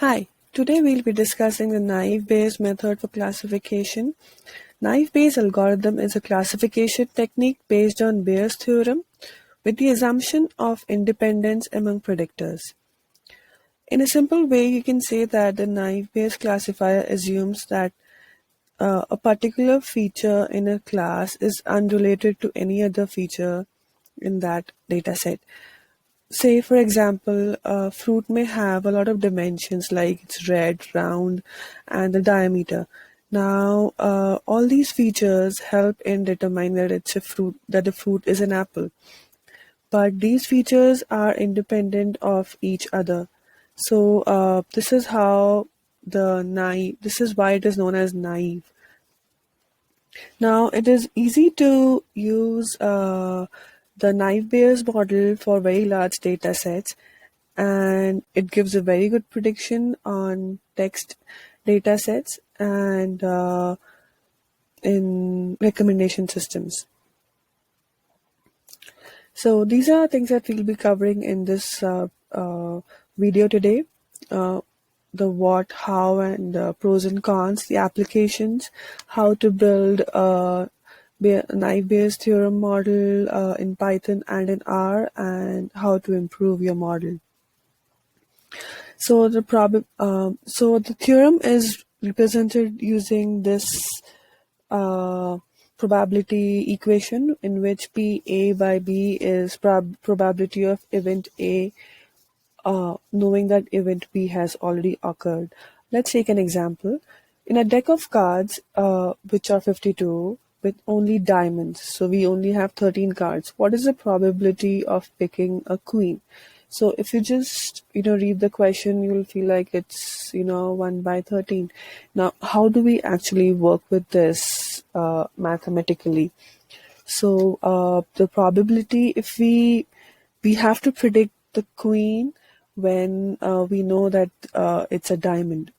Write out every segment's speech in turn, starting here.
Hi, today we'll be discussing the naive Bayes method for classification. Naive Bayes algorithm is a classification technique based on Bayes' theorem with the assumption of independence among predictors. In a simple way, you can say that the naive Bayes classifier assumes that a particular feature in a class is unrelated to any other feature in that dataset. Say, for example, a fruit may have a lot of dimensions like it's red, round, and the diameter. Now, all these features help in determining that it's a fruit, that the fruit is an apple. But these features are independent of each other. So, this is how this is why it is known as naive. Now, it is easy to use the naive Bayes model for very large data sets, and it gives a very good prediction on text data sets and in recommendation systems. So these are things that we'll be covering in this video today. The what, how, and pros and cons, the applications, how to build a naive Bayes theorem model in Python and in R, and how to improve your model. So the theorem is represented using this probability equation in which PA by B is probability of event A, knowing that event B has already occurred. Let's take an example. In a deck of cards, which are 52, with only diamonds, so we only have 13 cards, what is the probability of picking a queen? So if you just, read the question, you'll feel like it's, 1 by 13. Now, how do we actually work with this mathematically? So the probability, if we have to predict the queen when we know that it's a diamond.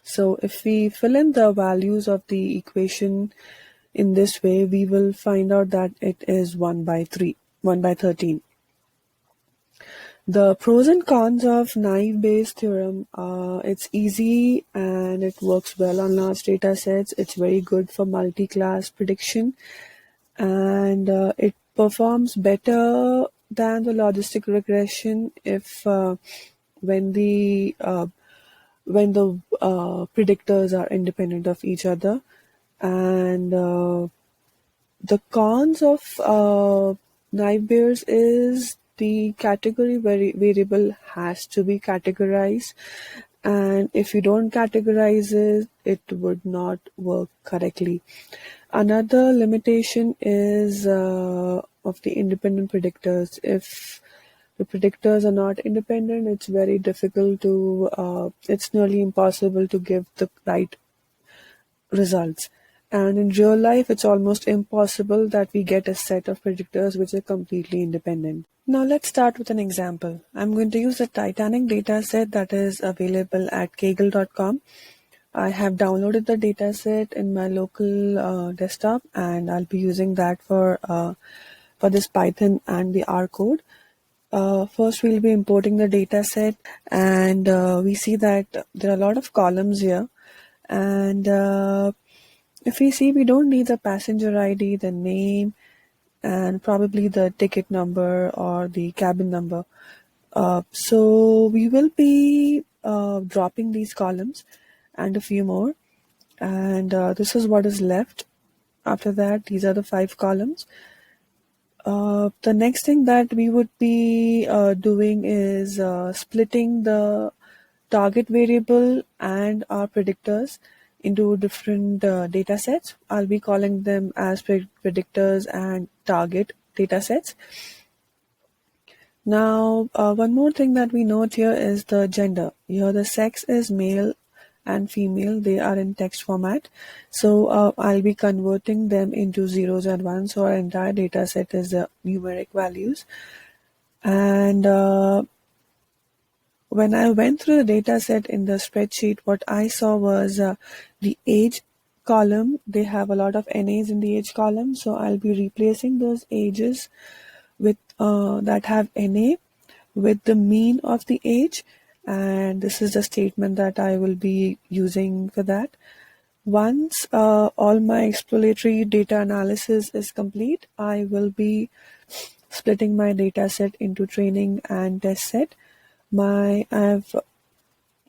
So if we fill in the values of the equation in this way, we will find out that it is 1 by 13. The pros and cons of naive Bayes theorem, it's easy and it works well on large data sets. It's very good for multi-class prediction, and it performs better than the logistic regression if when the predictors are independent of each other. And the cons of naive Bayes is the category variable has to be categorized, and if you don't categorize it, it would not work correctly. Another limitation is of the independent predictors. If the predictors are not independent, it's very difficult to, it's nearly impossible to give the right results. And in real life, it's almost impossible that we get a set of predictors which are completely independent. Now let's start with an example. I'm going to use the Titanic dataset that is available at kaggle.com. I have downloaded the dataset in my local desktop, and I'll be using that for this Python and the R code. First, we'll be importing the dataset, and we see that there are a lot of columns here. And if we see, we don't need the passenger ID, the name, and probably the ticket number or the cabin number. So we will be dropping these columns and a few more. And this is what is left. After that, these are the 5 columns. The next thing that we would be doing is splitting the target variable and our predictors into different data sets. I'll be calling them as predictors and target data sets. Now, one more thing that we note here is the gender. Here the sex is male and female. They are in text format. So I'll be converting them into zeros and ones. So our entire data set is numeric values. And when I went through the data set in the spreadsheet, what I saw was the age column. They have a lot of NAs in the age column. So I'll be replacing those ages with that have NA with the mean of the age, and this is the statement that I will be using for that. Once all my exploratory data analysis is complete, I will be splitting my data set into training and test set. I've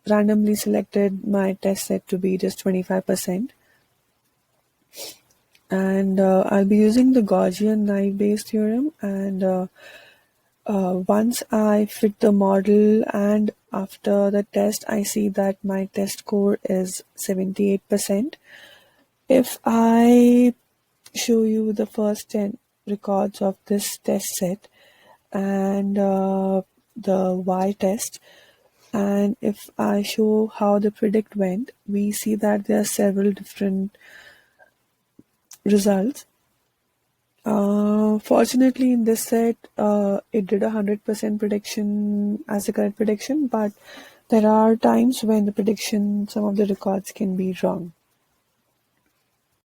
randomly selected my test set to be just 25%. And I'll be using the Gaussian based theorem, and once I fit the model and after the test I see that my test score is 78%. If I show you the first 10 records of this test set and the Y test, and if I show how the predict went, we see that there are several different results. Fortunately, in this set, it did 100% prediction as a correct prediction, but there are times when the prediction, some of the records can be wrong.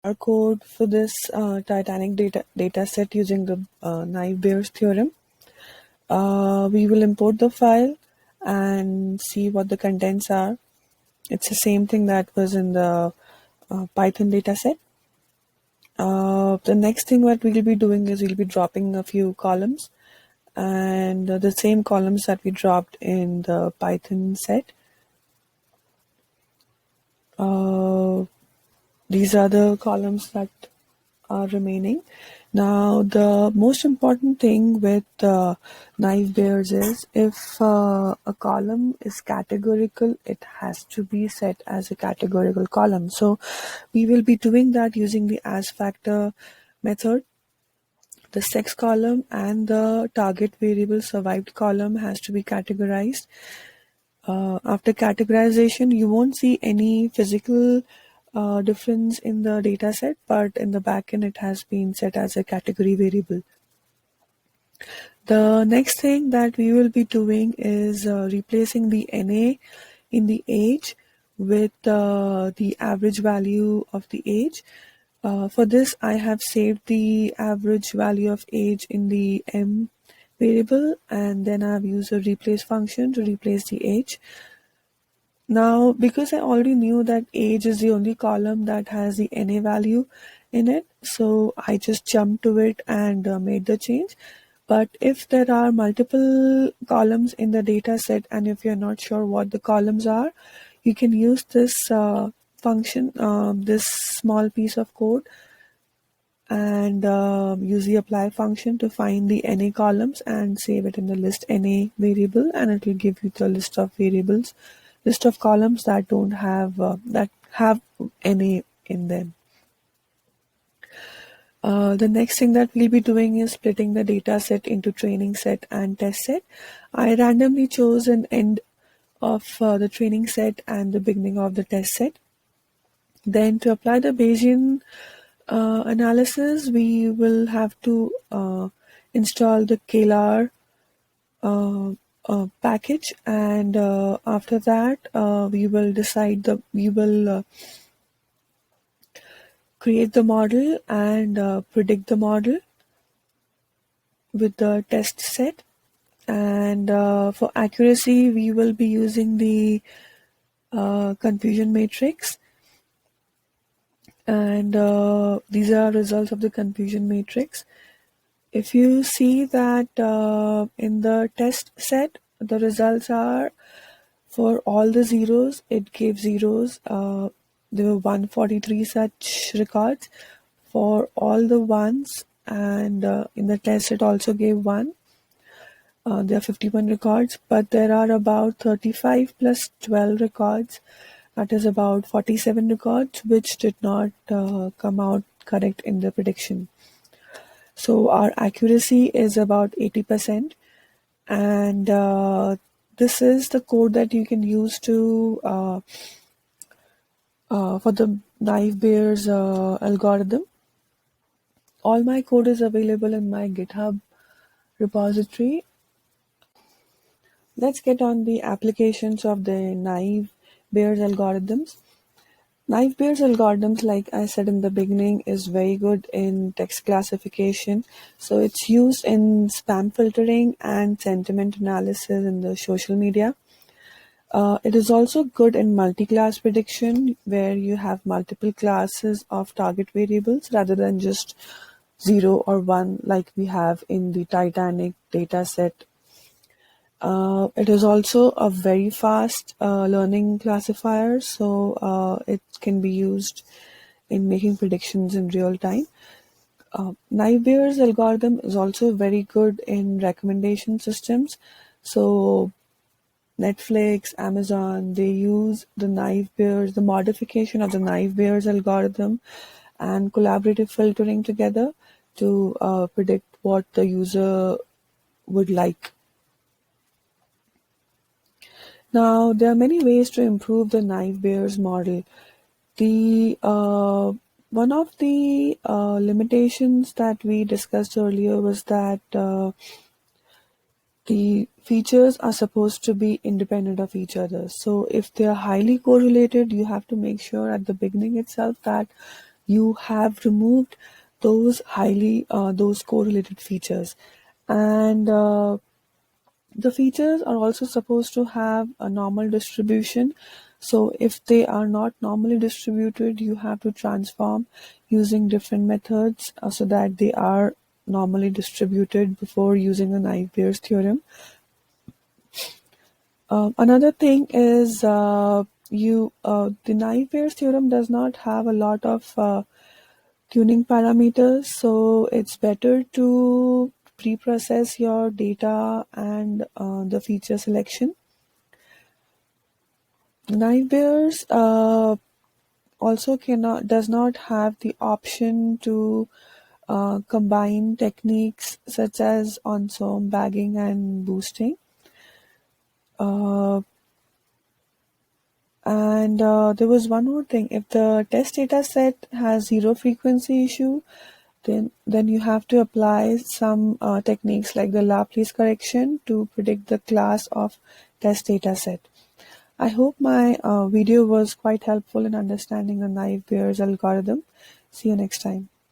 Our code for this Titanic data set using the Naive-Bayes theorem. We will import the file and see what the contents are. It's the same thing that was in the Python dataset. The next thing what we'll be doing is we'll be dropping a few columns, and the same columns that we dropped in the Python set. These are the columns that are remaining. Now, the most important thing with Naive-Bayes is if a column is categorical, it has to be set as a categorical column. So we will be doing that using the as factor method. The sex column and the target variable survived column has to be categorized. After categorization, you won't see any physical difference in the data set, but in the backend it has been set as a category variable. The next thing that we will be doing is replacing the NA in the age with the average value of the age. For this, I have saved the average value of age in the M variable, and then I've used a replace function to replace the age. Now, because I already knew that age is the only column that has the NA value in it, so I just jumped to it and made the change. But if there are multiple columns in the data set and if you're not sure what the columns are, you can use this function, this small piece of code, and use the apply function to find the NA columns and save it in the list NA variable, and it will give you the list of variables, list of columns that don't have that have NA in them. The next thing that we'll be doing is splitting the data set into training set and test set. I randomly chose an end of the training set and the beginning of the test set. Then to apply the Bayesian analysis, we will have to install the sklearn package, and after that we will create the model and predict the model with the test set. And for accuracy, we will be using the confusion matrix, and these are results of the confusion matrix. If you see that in the test set, the results are for all the zeros, it gave zeros. There were 143 such records for all the ones, and in the test it also gave 1. There are 51 records, but there are about 35 plus 12 records, that is about 47 records, which did not come out correct in the prediction. So our accuracy is about 80%, and this is the code that you can use to for the Naive-Bayes algorithm. All my code is available in my GitHub repository. Let's get on the applications of the Naive-Bayes algorithms. Naive-Bayes algorithms, like I said in the beginning, is very good in text classification. So it's used in spam filtering and sentiment analysis in the social media. It is also good in multi-class prediction, where you have multiple classes of target variables rather than just 0 or 1 like we have in the Titanic dataset. It is also a very fast learning classifier, so it can be used in making predictions in real time. Naive algorithm is also very good in recommendation systems. So Netflix, Amazon, they use the the modification of the naive algorithm and collaborative filtering together to predict what the user would like. Now, there are many ways to improve the naive model. The One of the limitations that we discussed earlier was that the features are supposed to be independent of each other. So if they are highly correlated, you have to make sure at the beginning itself that you have removed those correlated features. And the features are also supposed to have a normal distribution. So if they are not normally distributed, you have to transform using different methods so that they are normally distributed before using a Naive-Bayes theorem. Another thing is the Naive-Bayes theorem does not have a lot of tuning parameters, so it's better to pre-process your data and the feature selection. Naive-Bayes also does not have the option to combine techniques such as ensemble, bagging, and boosting. And there was one more thing. If the test data set has zero frequency issue, then you have to apply some techniques like the Laplace correction to predict the class of test data set. I hope my video was quite helpful in understanding the Naive-Bayes algorithm. See you next time.